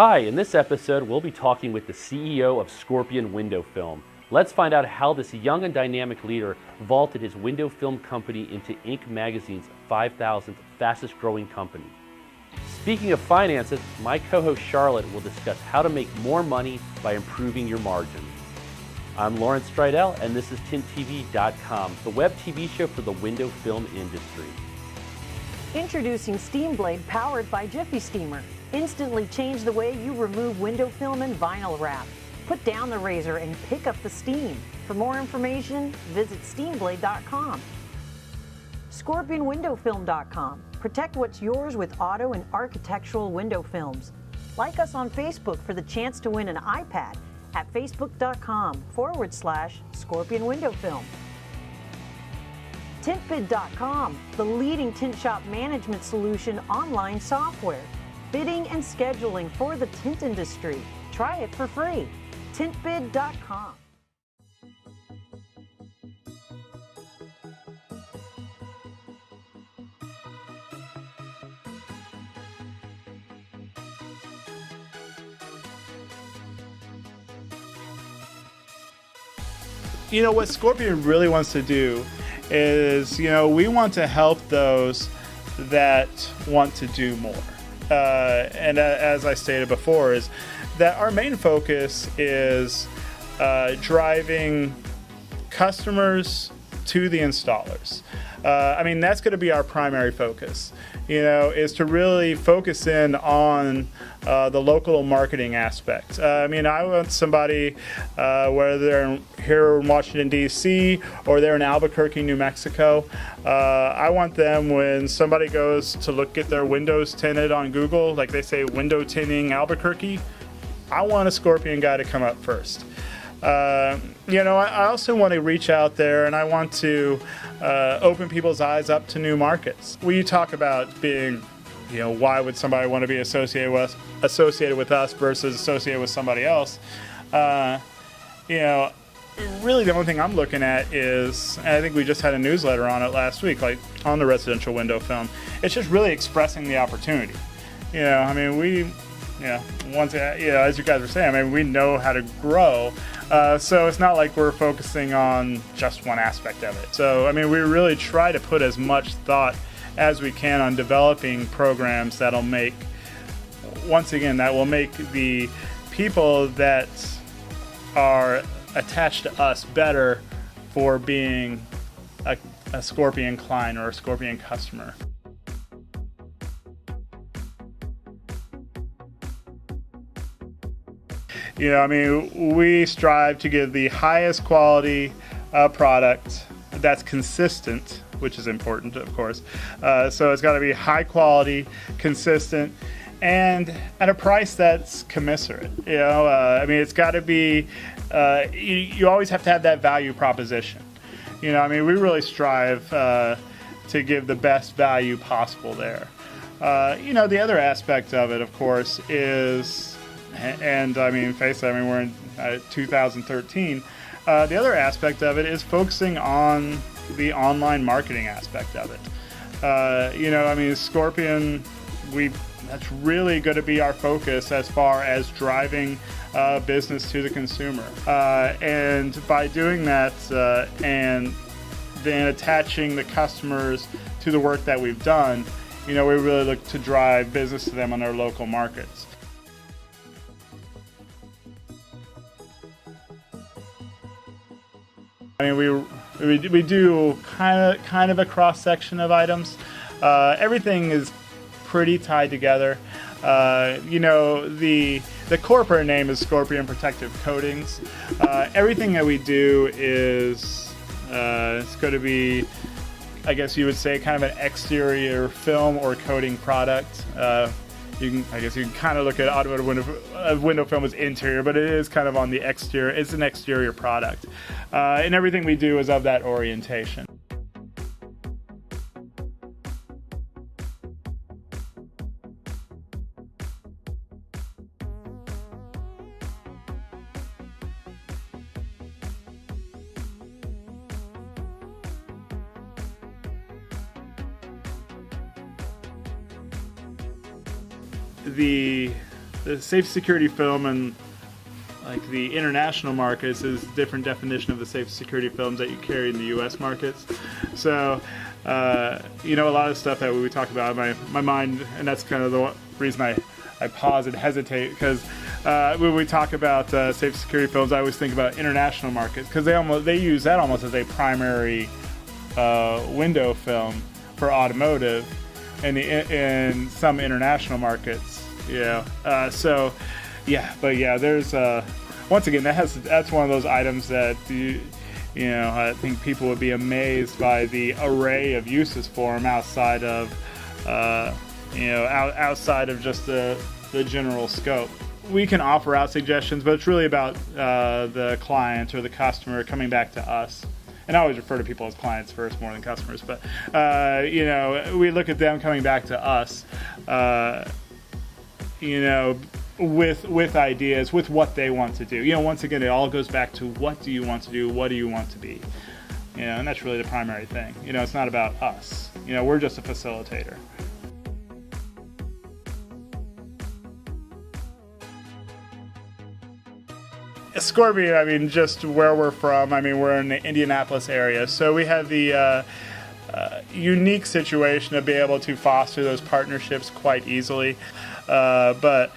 Hi, in this episode we'll be talking with the CEO of Scorpion Window Film. Let's find out how this young and dynamic leader vaulted his window film company into Inc. magazine's 5,000th fastest growing company. Speaking of finances, my co-host Charlotte will discuss how to make more money by improving your margins. I'm Lawrence Stridell, and this is TintTV.com, the web TV show for the window film industry. Introducing Steam Blade, powered by Jiffy Steamer. Instantly change the way you remove window film and vinyl wrap. Put down the razor and pick up the steam. For more information, visit steamblade.com. ScorpionWindowFilm.com. Protect what's yours with auto and architectural window films. Like us on Facebook for the chance to win an iPad at facebook.com/Scorpion Window Film. Tintbid.com, the leading tint shop management solution online software. Bidding and scheduling for the tint industry. Try it for free. Tintbid.com. You know, what Scorpion really wants to do is, we want to help those that want to do more. And as I stated before, is that our main focus is driving customers to the installers. That's going to be our primary focus, is to really focus in on the local marketing aspect. I want somebody, whether they're here in Washington, D.C., or they're in Albuquerque, New Mexico, I want them, when somebody goes to look at their windows tinted on Google, like they say window tinting Albuquerque, I want a Scorpion guy to come up first. I also want to reach out there, and I want to open people's eyes up to new markets. When you talk about being, why would somebody want to be associated with us versus associated with somebody else? Really the only thing I'm looking at is, and I think we just had a newsletter on it last week, like on the residential window film. It's just really expressing the opportunity. Once, as you guys were saying, we know how to grow. So it's not like we're focusing on just one aspect of it. So, we really try to put as much thought as we can on developing programs that'll make, once again, that will make the people that are attached to us better for being a Scorpion client or a Scorpion customer. We strive to give the highest quality product that's consistent, which is important, of course. So it's got to be high quality, consistent, and at a price that's commensurate. It's got to be, you always have to have that value proposition. We really strive to give the best value possible there. The other aspect of it, of course, is, and face it, we're in 2013. The other aspect of it is focusing on the online marketing aspect of it. Scorpion, that's really going to be our focus as far as driving business to the consumer. And by doing that, and then attaching the customers to the work that we've done, we really look to drive business to them on their local markets. We do kind of a cross section of items. Everything is pretty tied together. The corporate name is Scorpion Protective Coatings. Everything that we do is it's going to be, I guess you would say, kind of an exterior film or coating product. You can kind of look at automotive window film as interior, but it is kind of on the exterior. It's an exterior product. And everything we do is of that orientation. The the safe security film and like the international markets is a different definition of the safe security films that you carry in the U.S. markets. So, you know, a lot of stuff that we talk about in my mind, and that's kind of the reason I pause and hesitate, because when we talk about safe security films, I always think about international markets, because they use that almost as a primary window film for automotive in some international markets. Yeah. So, yeah, but yeah, there's once again that's one of those items that you know, I think people would be amazed by the array of uses for them outside of you know, outside of just the general scope. We can offer out suggestions, but it's really about the client or the customer coming back to us. And I always refer to people as clients first more than customers, but you know, we look at them coming back to us, you know, with ideas, with what they want to do. You know, once again, it all goes back to what do you want to do, what do you want to be? You know, and that's really the primary thing. You know, it's not about us. You know, we're just a facilitator. Scorpion, I mean, just where we're from, I mean, we're in the Indianapolis area, so we have the unique situation to be able to foster those partnerships quite easily. But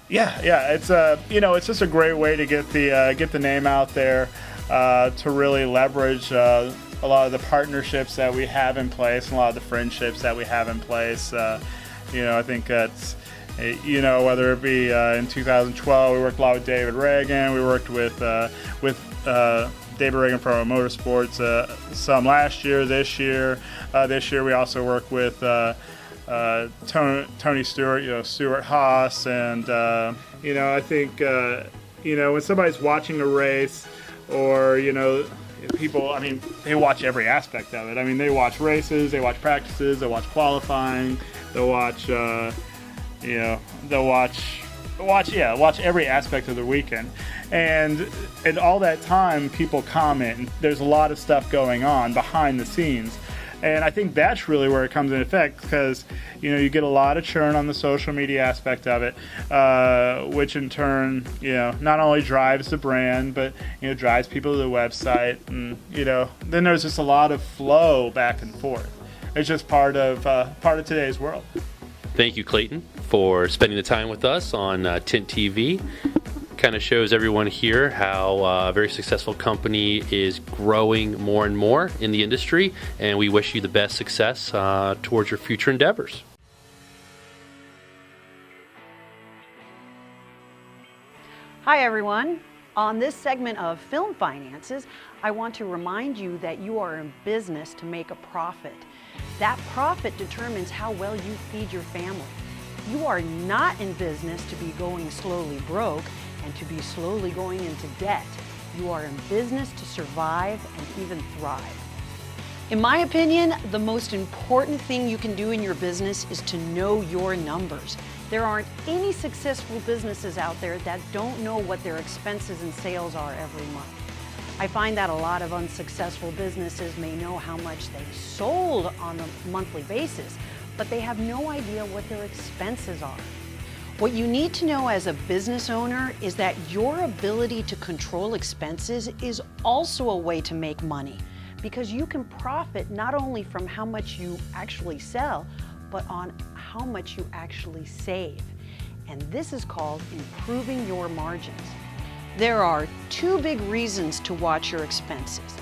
yeah, it's you know, it's just a great way to get the name out there, to really leverage a lot of the partnerships that we have in place, and a lot of the friendships that we have in place. You know, I think that's, you know, whether it be in 2012, we worked a lot with David Reagan. We worked with David Reagan from Motorsports some last year. This year we also worked with Tony Stewart, you know, Stuart Haas, and you know, I think you know, when somebody's watching a race, or you know, people, I mean, they watch every aspect of it. I mean, they watch races, they watch practices, they watch qualifying, they'll watch. You know, they'll watch every aspect of the weekend, and all that time people comment. There's a lot of stuff going on behind the scenes, and I think that's really where it comes into effect, because you know, you get a lot of churn on the social media aspect of it, which in turn, you know, not only drives the brand, but you know, drives people to the website, and you know, then there's just a lot of flow back and forth. It's just part of today's world. Thank you, Clayton, for spending the time with us on Tint TV. Kind of shows everyone here how a very successful company is growing more and more in the industry, and we wish you the best success towards your future endeavors. Hi, everyone. On this segment of Film Finances, I want to remind you that you are in business to make a profit. That profit determines how well you feed your family. You are not in business to be going slowly broke and to be slowly going into debt. You are in business to survive and even thrive. In my opinion, the most important thing you can do in your business is to know your numbers. There aren't any successful businesses out there that don't know what their expenses and sales are every month. I find that a lot of unsuccessful businesses may know how much they sold on a monthly basis, but they have no idea what their expenses are. What you need to know as a business owner is that your ability to control expenses is also a way to make money, because you can profit not only from how much you actually sell, but on how much you actually save. And this is called improving your margins. There are two big reasons to watch your expenses.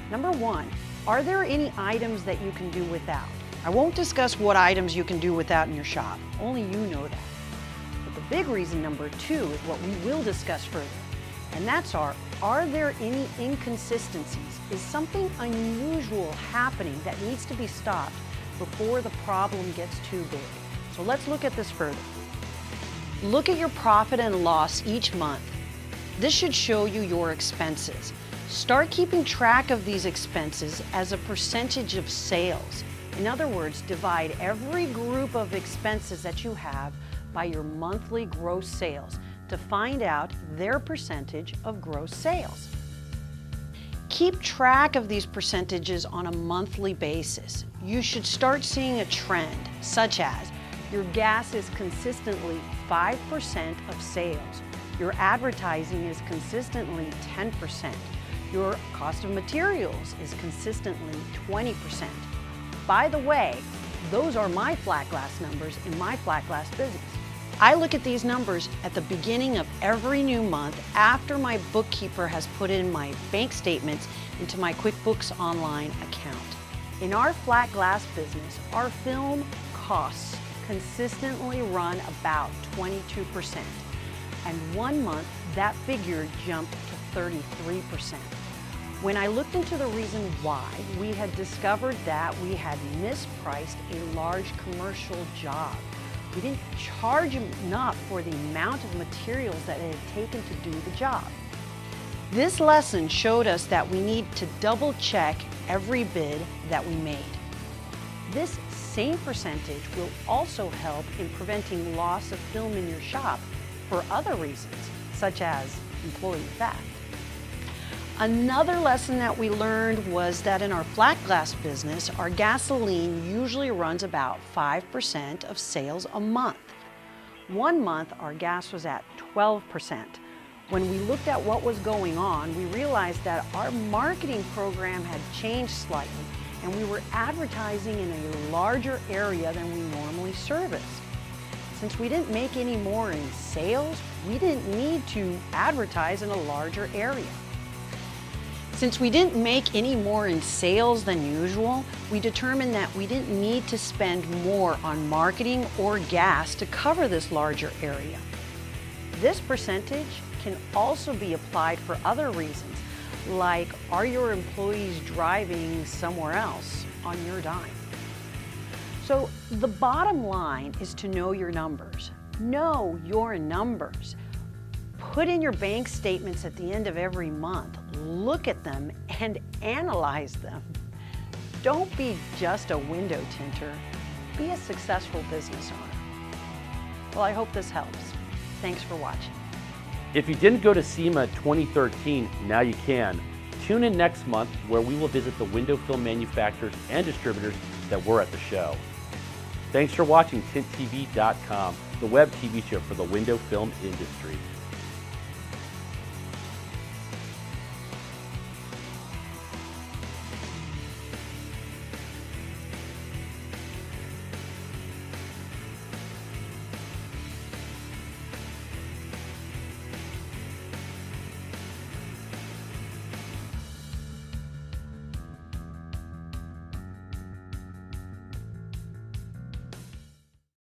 Number one, are there any items that you can do without? I won't discuss what items you can do without in your shop. Only you know that. But the big reason, number two, is what we will discuss further. And that's are there any inconsistencies? Is something unusual happening that needs to be stopped before the problem gets too big? So let's look at this further. Look at your profit and loss each month. This should show you your expenses. Start keeping track of these expenses as a percentage of sales. In other words, divide every group of expenses that you have by your monthly gross sales to find out their percentage of gross sales. Keep track of these percentages on a monthly basis. You should start seeing a trend, such as Your gas is consistently 5% of sales. Your advertising is consistently 10%. Your cost of materials is consistently 20%. By the way, those are my flat glass numbers in my flat glass business. I look at these numbers at the beginning of every new month after my bookkeeper has put in my bank statements into my QuickBooks Online account. In our flat glass business, our film costs consistently run about 22%. And 1 month, that figure jumped to 33%. When I looked into the reason why, we had discovered that we had mispriced a large commercial job. We didn't charge enough for the amount of materials that it had taken to do the job. This lesson showed us that we need to double check every bid that we made. This same percentage will also help in preventing loss of film in your shop for other reasons, such as employee theft. Another lesson that we learned was that in our flat glass business, our gasoline usually runs about 5% of sales a month. 1 month, our gas was at 12%. When we looked at what was going on, we realized that our marketing program had changed slightly, and we were advertising in a larger area than we normally serviced. Since we didn't make any more in sales, we didn't need to advertise in a larger area. Since we didn't make any more in sales than usual, we determined that we didn't need to spend more on marketing or gas to cover this larger area. This percentage can also be applied for other reasons, like are your employees driving somewhere else on your dime? So the bottom line is to know your numbers. Know your numbers. Put in your bank statements at the end of every month. Look at them and analyze them. Don't be just a window tinter. Be a successful business owner. Well, I hope this helps. Thanks for watching. If you didn't go to SEMA 2013, now you can. Tune in next month where we will visit the window film manufacturers and distributors that were at the show. Thanks for watching TintTV.com, the web TV show for the window film industry.